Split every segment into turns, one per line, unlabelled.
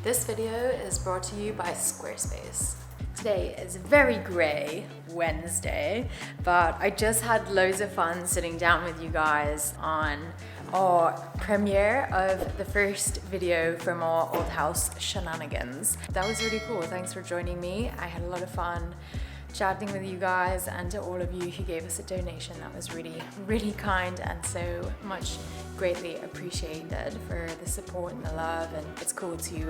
This video is brought to you by Squarespace. Today is a very grey Wednesday, but I just had loads of fun sitting down with you guys on our premiere of the first video from our old house shenanigans. That was really cool. Thanks for joining me. I had a lot of fun chatting with you guys, and to all of you who gave us a donation. That was really kind and so much greatly appreciated for the support and the love, and it's cool to see you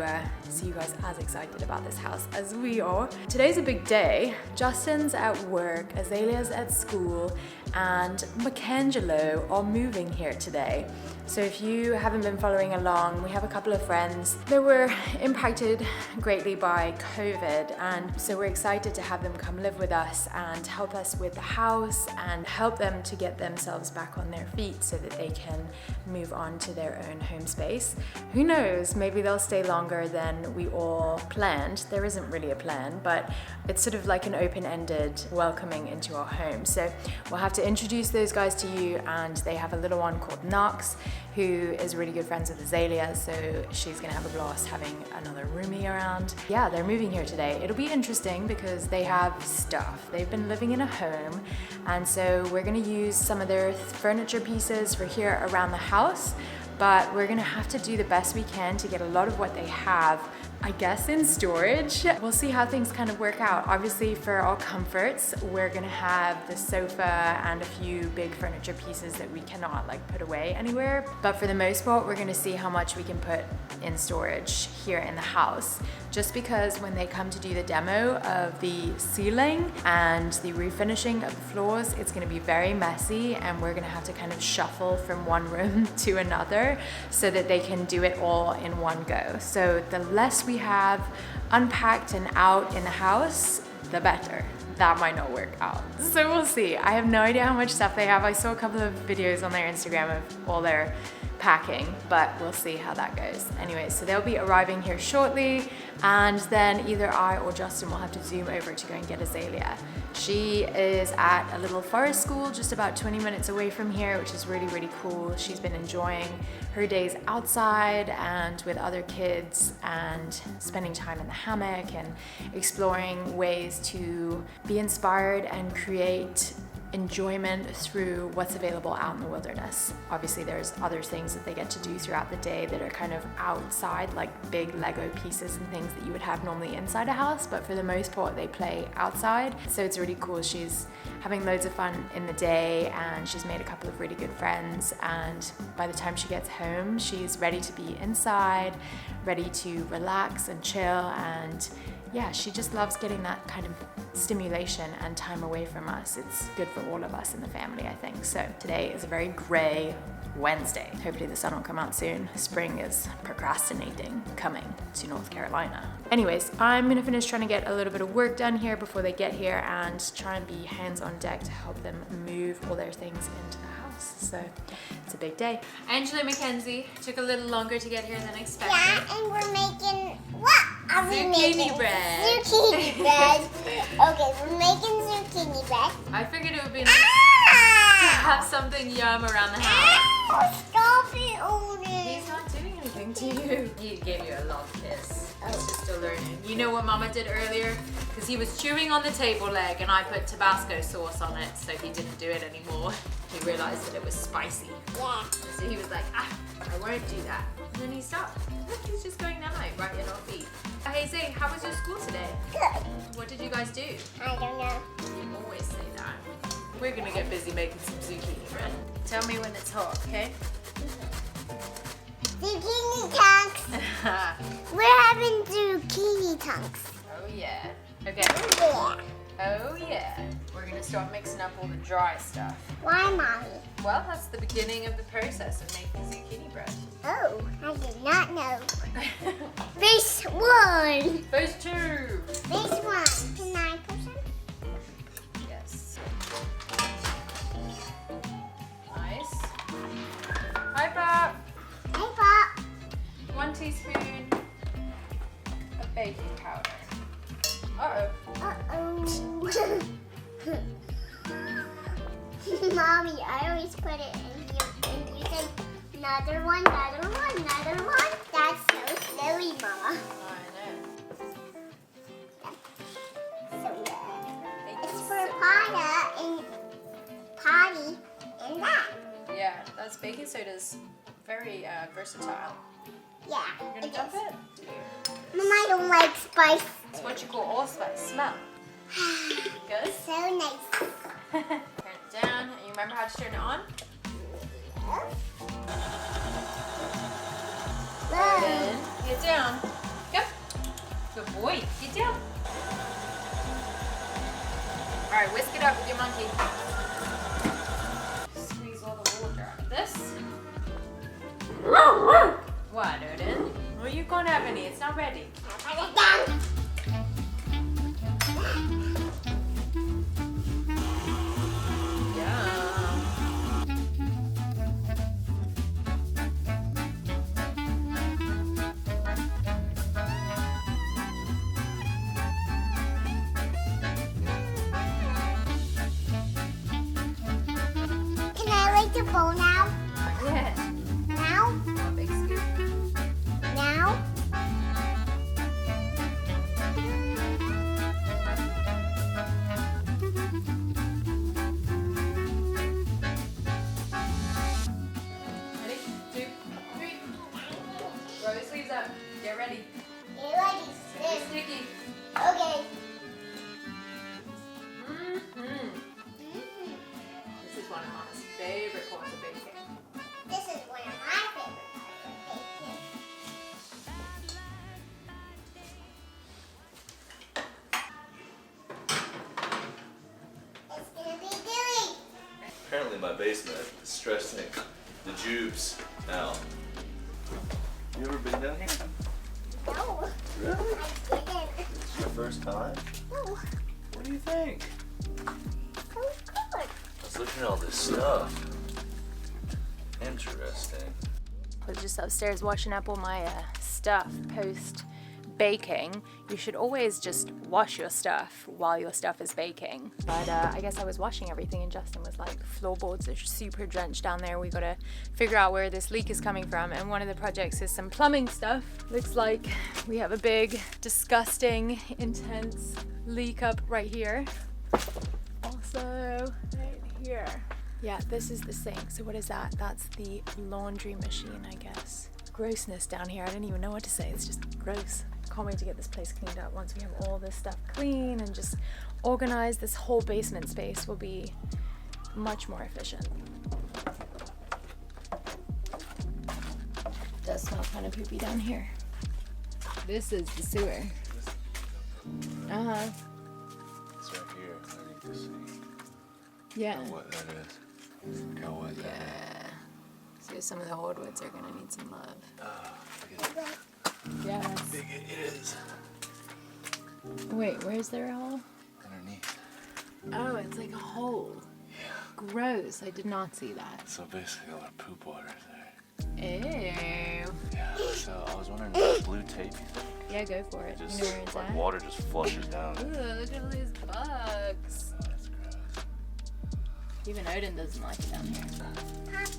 guys as excited about this house as we are. Today's a big day. Justin's at work, Azalea's at school, and Macangelo are moving here today. So if you haven't been following along, we have a couple of friends that were impacted greatly by COVID, and so we're excited to have them come live with us and help us with the house and help them to get themselves back on their feet so that they can move on to their own home space. Who knows, maybe they'll stay longer than we all planned. There isn't really a plan, but it's sort of like an open-ended welcoming into our home. So we'll have to introduce those guys to you, and they have a little one called Knox, who is really good friends with Azalea, so she's gonna have a blast having another roomie around. Yeah, they're moving here today. It'll be interesting because they have stuff. They've been living in a home, and so we're gonna use some of their furniture pieces for here around the house, but we're gonna have to do the best we can to get a lot of what they have, I guess, in storage. We'll see how things kind of work out. Obviously, for our comforts, we're gonna have the sofa and a few big furniture pieces that we cannot like put away anywhere. But for the most part, we're gonna see how much we can put in storage here in the house. Just because when they come to do the demo of the ceiling and the refinishing of the floors, it's gonna be very messy, and we're gonna have to kind of shuffle from one room to another so that they can do it all in one go. So the less we have unpacked and out in the house, the better. That might not work out. So we'll see. I have no idea how much stuff they have. I saw a couple of videos on their Instagram of all their packing, but we'll see how that goes. Anyway, so they'll be arriving here shortly, and then either I or Justin will have to zoom over to go and get Azalea. She is at a little forest school just about 20 minutes away from here, which is really cool. She's been enjoying her days outside and with other kids and spending time in the hammock and exploring ways to be inspired and create enjoyment through what's available out in the wilderness. Obviously, there's other things that they get to do throughout the day that are kind of outside, like big Lego pieces and things that you would have normally inside a house, but for the most part, they play outside. So it's really cool. She's having loads of fun in the day, and she's made a couple of really good friends, and by the time she gets home, she's ready to be inside, ready to relax and chill, and yeah, she just loves getting that kind of stimulation and time away from us. It's good for all of us in the family, I think. So today is a very grey Wednesday. Hopefully the sun will come out soon. Spring is procrastinating coming to North Carolina. Anyways, I'm gonna finish trying to get a little bit of work done here before they get here and try and be hands on deck to help them move all their things into the house. So it's a big day. Angela and Mackenzie took a little longer to get here than expected.
Yeah, and we're making, what are we making?
Zucchini bread.
Zucchini bread. Okay, we're making zucchini bread.
I figured it would be nice to have something yum around the house.
Stop it, Odin.
He's not doing anything to you. He gave you a love kiss. He's just still learning. You know what Mama did earlier? Because he was chewing on the table leg and I put Tabasco sauce on it, so he didn't do it anymore. He realized that it was spicy.
Yeah.
So he was like, I won't do that. And then he stopped. Look, he's just going down right at our feet. Hey Zay, how was your school today?
Good.
What did you guys do?
I don't know.
You always say that. We're gonna get busy making some zucchini bread. Tell me when it's hot, okay?
Zucchini chunks. We're having zucchini chunks.
Oh yeah. Okay.
Yeah.
Oh yeah. We're gonna start mixing up all the dry stuff.
Why, Mommy?
Well, that's the beginning of the process of making zucchini bread.
Oh, I did not know. Phase 1.
Phase 2.
Phase 1. 9%?
Yes. Nice. Hi, Pop.
Hey, Pop.
1 teaspoon of baking powder.
Uh-oh. Mommy, I always put it in here, and you say another one. That's so silly, Mama.
this baking soda is very versatile.
Yeah.
You're gonna dump it?
Mom, I don't like spice.
It's what you call allspice. Smell. Good?
So nice.
Turn it down. And you remember how to turn it on? Good. Get down. Yep. Good boy. Get down. Alright, whisk it up with your monkey. Squeeze all the water out of this. What, Odin? Well, you can't have any. It's not ready.
Put it down. Can I lick the bowl now?
Yeah.
Now?
Oh, big scoop.
Now?
Ready? 2, 3. Roll your sleeves up. Get ready.
You ready?
It's sticky.
Okay.
This is one of Mama's favorite forms of baking.
This is one of my favorite parts of baking. It's gonna be gooey.
Apparently my basement is stressing the jubes out. You ever been down here?
No.
Really?
I didn't.
It's your first time?
No.
What do you think?
So good.
I was looking at all this stuff. Interesting.
I was just upstairs washing up all my stuff post baking. You should always just wash your stuff while your stuff is baking. But I guess I was washing everything and Justin was like, floorboards are super drenched down there. We gotta figure out where this leak is coming from. And one of the projects is some plumbing stuff. Looks like we have a big, disgusting, intense leak up right here. Also, right here. Yeah, this is the sink. So what is that? That's the laundry machine, I guess. Grossness down here. I don't even know what to say. It's just gross. Can't wait to get this place cleaned up. Once we have all this stuff clean and just organized, this whole basement space will be much more efficient. Does smell kind of poopy down here. This is the sewer. Uh-huh.
It's right here. I need to see.
Yeah.
What that is. Look how wet that is.
Yeah. So some of the hardwoods are gonna need some love.
Look at
Yes.
how big it is.
Wait, where's their hole?
Underneath.
Oh, it's like a hole.
Yeah.
Gross. I did not see that.
So basically all the poop water is there.
Ew.
Yeah. So I was wondering if blue tape, you think?
Yeah, go for it.
Just
You know where it's
like
at?
water just flushes down.
Ooh, look at all these bugs.
That's gross.
Even Odin doesn't like it down here.
Pop,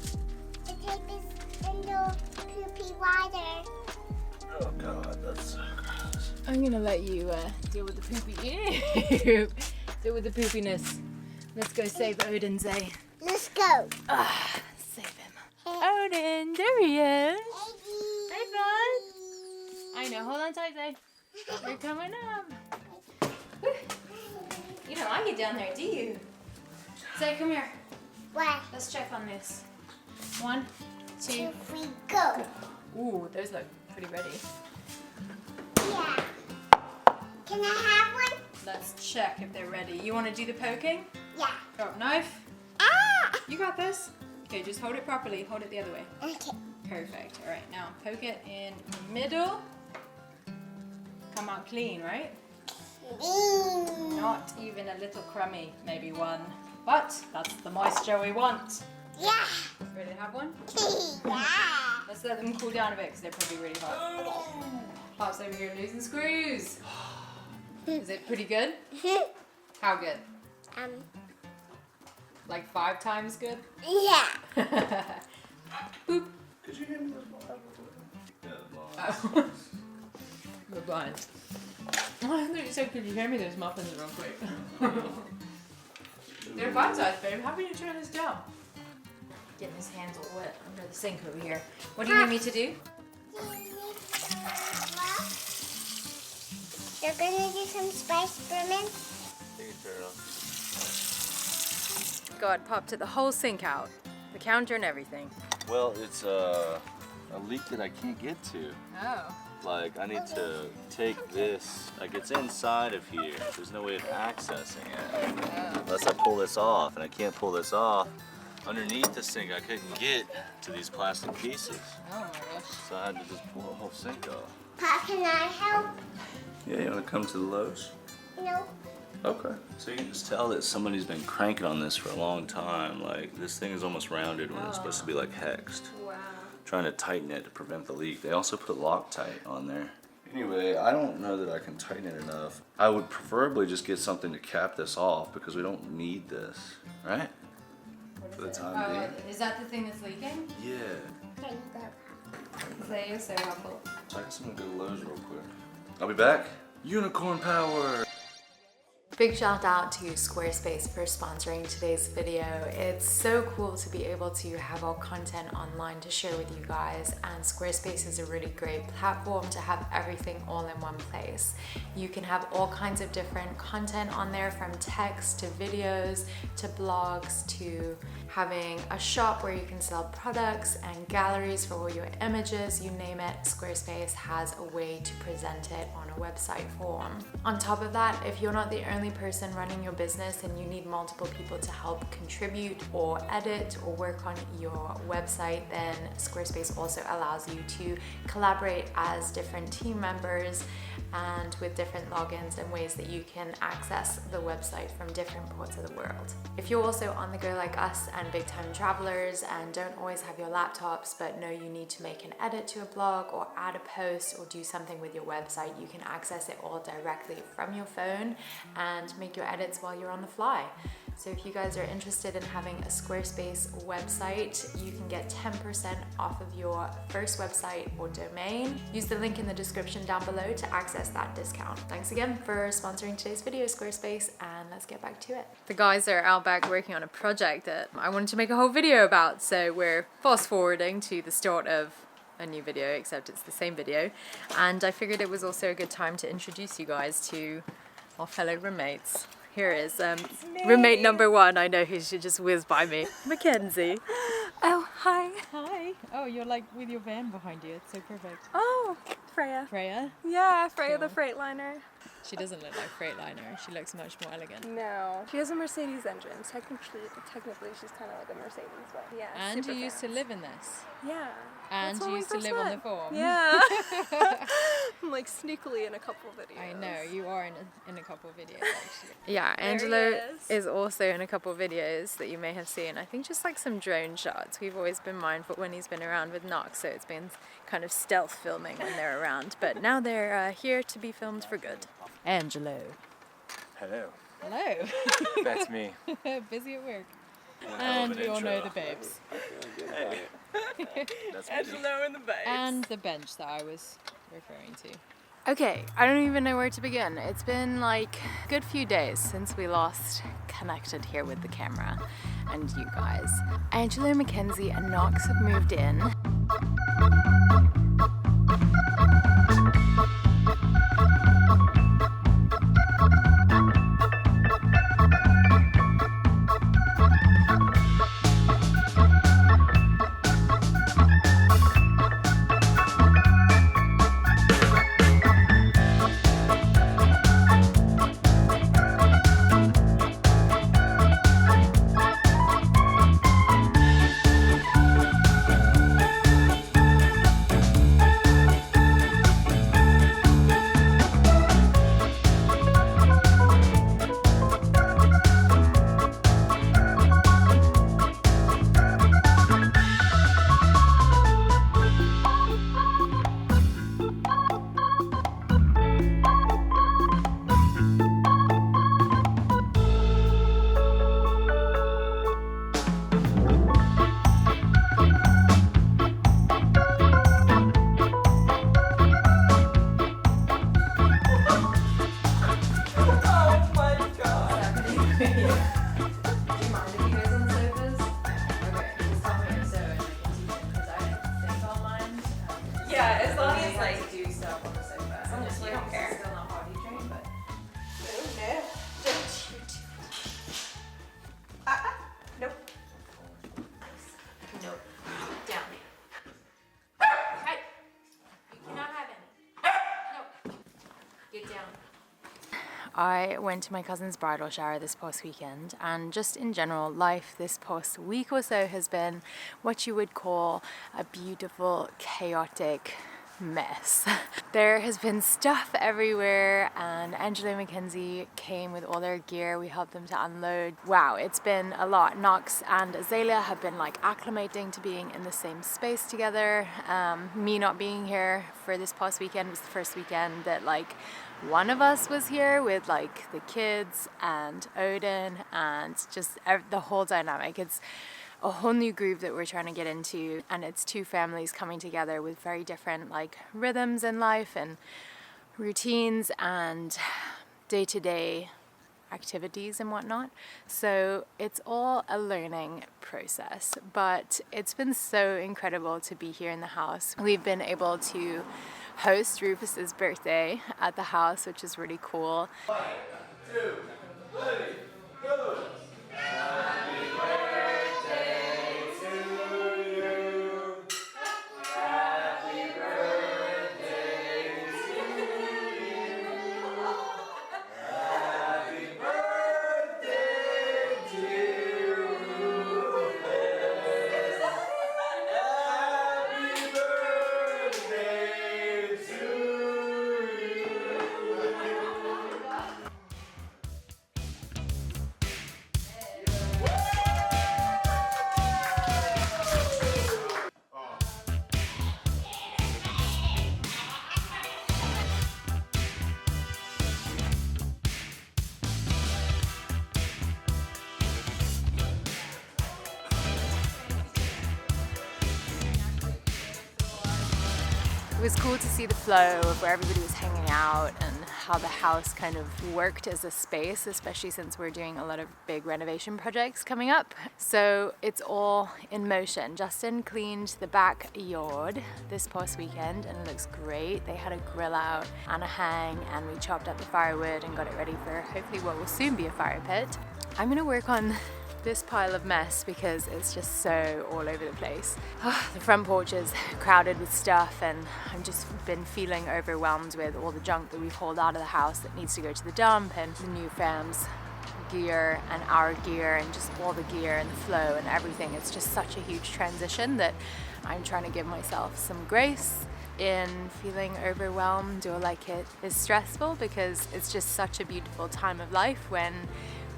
the tape is in the poopy water.
Oh god, that's so gross.
I'm gonna let you deal with the poopy. Ew. Deal with the poopiness. Let's go save Odin's day.
Let's go.
Save him. Odin, there he is. Hey, bud. I know. Hold on tight, Zay. We're coming up. Whew. You don't like it down there, do you? Zay, come here.
Where?
Let's check on this. 1, 2.
If we go.
Ooh, those look pretty ready.
Yeah. Can I have one?
Let's check if they're ready. You want to do the poking?
Yeah.
Drop knife.
Ah!
You got this. Okay, just hold it properly. Hold it the other way.
Okay.
Perfect. All right, now poke it in the middle. Come out clean, right?
Clean.
Not even a little crummy, maybe one. But that's the moisture we want.
Yeah.
Ready to have one?
Yeah.
Let's let them cool down a bit because they're probably really hot. Pop's over here losing screws. Is it pretty good? How good? Like 5 times good?
Yeah.
Boop.
Could you hear me those balls? Yeah, the balls.
Oh. Goodbye. Oh, I thought you said, could you hear me? Those muffins real quick. They're bite-sized, babe. How can you turn this down? Getting his hands all wet under the sink over here. What do you need me to do?
You're gonna do some spice for me?
You can turn it on.
God popped the whole sink out. The counter and everything.
Well, it's a leak that I can't get to.
Oh.
Like, I need to take this, like it's inside of here. There's no way of accessing it unless I pull this off, and I can't pull this off. Underneath the sink, I couldn't get to these plastic pieces.
Oh my gosh.
So I had to just pull the whole sink off.
Pop, can I help?
Yeah, you want to come to the Lowe's?
No.
Okay. So you can just tell that somebody's been cranking on this for a long time. Like, this thing is almost rounded when it's supposed to be like hexed.
Wow.
Trying to tighten it to prevent the leak. They also put Loctite on there. Anyway, I don't know that I can tighten it enough. I would preferably just get something to cap this off because we don't need this, right? For the time being.
Is that the thing that's leaking?
Yeah.
There you go.
Clay, you're so helpful.
So I guess I'm gonna go to Lowe's real quick. I'll be back. Unicorn power!
Big shout out to Squarespace for sponsoring today's video. It's so cool to be able to have our content online to share with you guys, and Squarespace is a really great platform to have everything all in one place. You can have all kinds of different content on there, from text to videos to blogs to having a shop where you can sell products and galleries for all your images, you name it. Squarespace has a way to present it on a website form. On top of that, if you're not the only person running your business and you need multiple people to help contribute or edit or work on your website, then Squarespace also allows you to collaborate as different team members and with different logins and ways that you can access the website from different parts of the world. If you're also on the go like us and big time travelers and don't always have your laptops but know you need to make an edit to a blog or add a post or do something with your website, you can access it all directly from your phone and make your edits while you're on the fly. So if you guys are interested in having a Squarespace website, you can get 10% off of your first website or domain. Use the link in the description down below to access that discount. Thanks again for sponsoring today's video, Squarespace, and let's get back to it. The guys are out back working on a project that I wanted to make a whole video about, so we're fast forwarding to the start of a new video, except it's the same video, and I figured it was also a good time to introduce you guys to our fellow roommates. Here is roommate number one. I know he should just whiz by me. Mackenzie.
Oh, hi.
Hi. Oh, you're like with your van behind you. It's so perfect.
Oh, Freya.
Freya?
Yeah, Freya the
Cool.
Freightliner.
She doesn't look like Freightliner. She looks much more elegant.
No. She has a Mercedes engine. Technically she's kind of like a Mercedes, but yeah.
And you
super
used to
fast.
live in this.
Yeah.
And
That's when
you
we
used to
first
live on the
met.
farm.
Yeah. I'm like sneakily in a couple videos.
I know, you are in a couple of videos actually. Yeah,
There he
Angelo
is.
is also in a couple of videos that you may have seen. I think just like some drone shots. We've always been mindful when he's been around with Knox, so it's been kind of stealth filming when they're around. But now they're here to be filmed for good. Angelo.
Hello,
Hello.
that's me.
Busy at work.
Hell of
And
an
we all know
intro.
the babes.
Hey. That's me.
Angelo in the base.
And the bench that I was referring to. Okay, I don't even know where to begin. It's been like a good few days since we last connected here with the camera and you guys. Angelo, Mackenzie, and Knox have moved in. Get down. I went to my cousin's bridal shower this past weekend, and just in general, life this past week or so has been what you would call a beautiful, chaotic mess. There has been stuff everywhere, and Angela and Mackenzie came with all their gear. We helped them to unload. Wow, it's been a lot. Knox and Azalea have been like acclimating to being in the same space together. Me not being here for this past weekend was the first weekend that like one of us was here with like the kids and Odin and just the whole dynamic. It's a whole new groove that we're trying to get into, and it's two families coming together with very different like rhythms in life and routines and day-to-day activities and whatnot. So it's all a learning process, but it's been so incredible to be here in the house. We've been able to host Rufus's birthday at the house, which is really cool.
1, 2, 3, go! Happy birthday to you. Happy birthday to you. Happy birthday, dear Rufus. Happy birthday to you.
It was cool to see the flow of where everybody was hanging out and how the house kind of worked as a space, especially since we're doing a lot of big renovation projects coming up. So it's all in motion. Justin cleaned the backyard this past weekend and it looks great. They had a grill out and a hang, and we chopped up the firewood and got it ready for hopefully what will soon be a fire pit. I'm gonna work on this pile of mess because it's just so all over the place. The front porch is crowded with stuff, and I've just been feeling overwhelmed with all the junk that we've hauled out of the house that needs to go to the dump, and the new fam's gear and our gear and just all the gear and the flow and everything. It's just such a huge transition that I'm trying to give myself some grace in feeling overwhelmed or like it is stressful, because it's just such a beautiful time of life when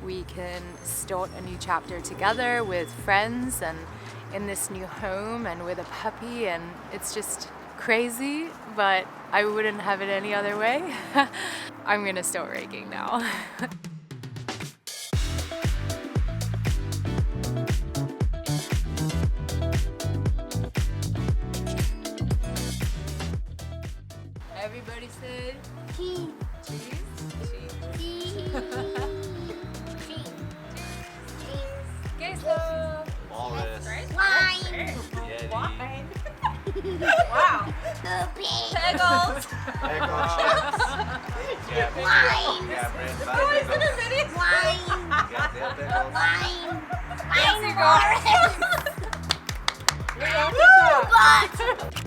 we can start a new chapter together with friends and in this new home and with a puppy, and it's just crazy, but I wouldn't have it any other way. I'm gonna start raking now. Everybody say
Cheese.
cheese. Cheese.
Cheese.
Queso.
Walrus.
Wine.
Yeti.
Wine. Wow.
Pig.
Pickles.
Pickle chips.
Wine.
Yeah, Brent, 5 pickles.
Wine.
You got dill pickles?
Wine.
Yes, you
Wine.
got it.
Woo, but